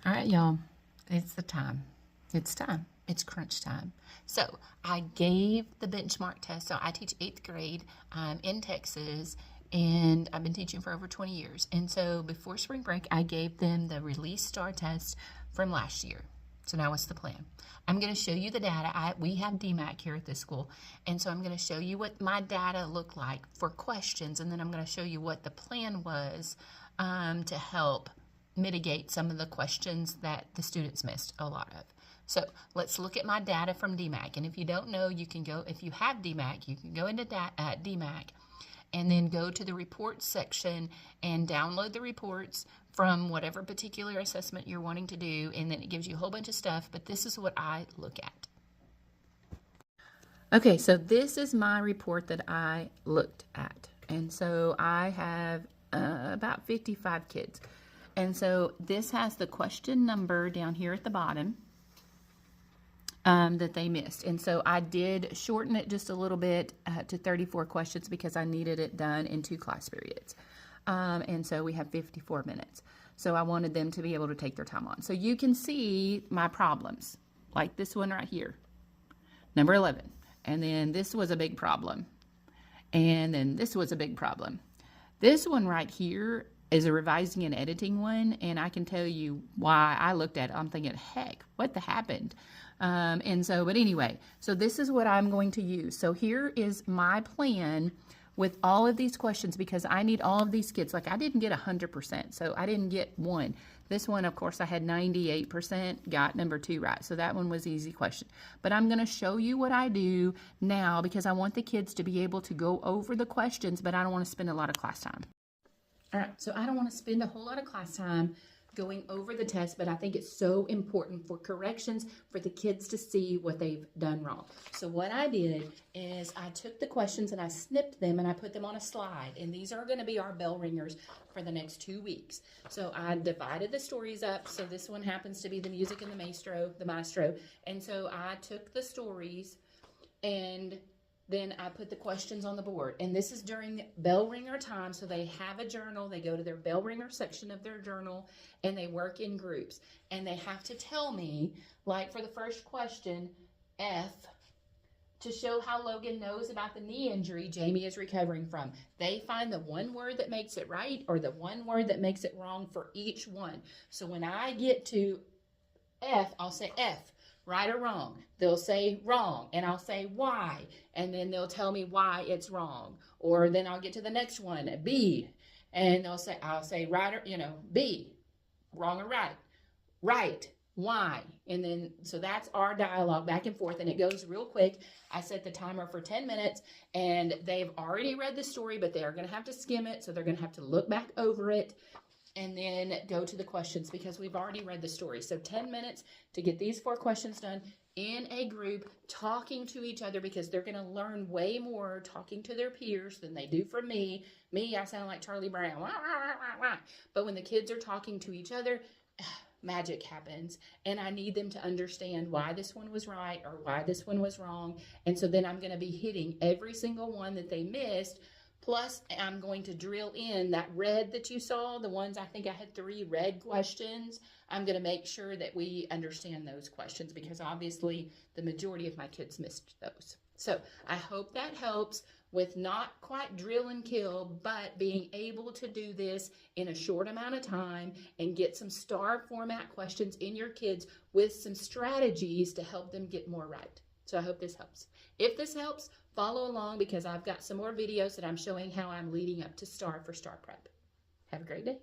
All right, y'all, it's the time. It's time. It's crunch time. So I gave the benchmark test. So I teach 8th grade. I'm in Texas, and I've been teaching for over 20 years. And so before spring break, I gave them the release STAAR test from last year. So now what's the plan? I'm going to show you the data. We have DMAC here at this school, and so I'm going to show you what my data looked like for questions, and then I'm going to show you what the plan was to help mitigate some of the questions that the students missed a lot of. So let's look at my data from DMAC. And if you don't know, you can go, if you have DMAC, you can go into DMAC and then go to the reports section and download the reports from whatever particular assessment you're wanting to do. And then it gives you a whole bunch of stuff, but this is what I look at. Okay, so this is my report that I looked at. And so I have about 55 kids. And so this has the question number down here at the bottom that they missed. And so I did shorten it just a little bit to 34 questions because I needed it done in 2 class periods. And so we have 54 minutes. So I wanted them to be able to take their time on. So you can see my problems, like this one right here, number 11. And then this was a big problem. And then this was a big problem. This one right here is a revising and editing one, and I can tell you why I looked at it. I'm thinking, heck, what the happened? But anyway, so this is what I'm going to use. So here is my plan with all of these questions because I need all of these kids. Like I didn't get 100%, so I didn't get one. This one, of course, I had 98%, got number 2 right. So that one was an easy question. But I'm going to show you what I do now because I want the kids to be able to go over the questions, but I don't want to spend a lot of class time. All right, so I don't want to spend a whole lot of class time going over the test, but I think it's so important for corrections for the kids to see what they've done wrong. So what I did is I took the questions and I snipped them and I put them on a slide. And these are going to be our bell ringers for the next 2 weeks. So I divided the stories up. So this one happens to be the music and the maestro. And so I took the stories and then I put the questions on the board. And this is during bell ringer time. So they have a journal. They go to their bell ringer section of their journal and they work in groups. And they have to tell me, like for the first question, F, to show how Logan knows about the knee injury Jamie is recovering from. They find the one word that makes it right or the one word that makes it wrong for each one. So when I get to F, I'll say F. Right or wrong. They'll say wrong, and I'll say why, and then they'll tell me why it's wrong. Or then I'll get to the next one, B, and I'll say right or, B, wrong or right, right, why, and then, so that's our dialogue back and forth, and it goes real quick. I set the timer for 10 minutes, and they've already read the story, but they are going to have to skim it, so they're going to have to look back over it, and then go to the questions because we've already read the story. So 10 minutes to get these 4 questions done in a group, talking to each other because they're going to learn way more talking to their peers than they do from me. I sound like Charlie Brown. But when the kids are talking to each other, magic happens. And I need them to understand why this one was right or why this one was wrong. And so then I'm going to be hitting every single one that they missed. Plus, I'm going to drill in that red that you saw, the ones I think I had 3 red questions. I'm going to make sure that we understand those questions because obviously the majority of my kids missed those. So I hope that helps with not quite drill and kill, but being able to do this in a short amount of time and get some STAAR format questions in your kids with some strategies to help them get more right. So I hope this helps. If this helps, follow along because I've got some more videos that I'm showing how I'm leading up to STAAR for STAAR Prep. Have a great day.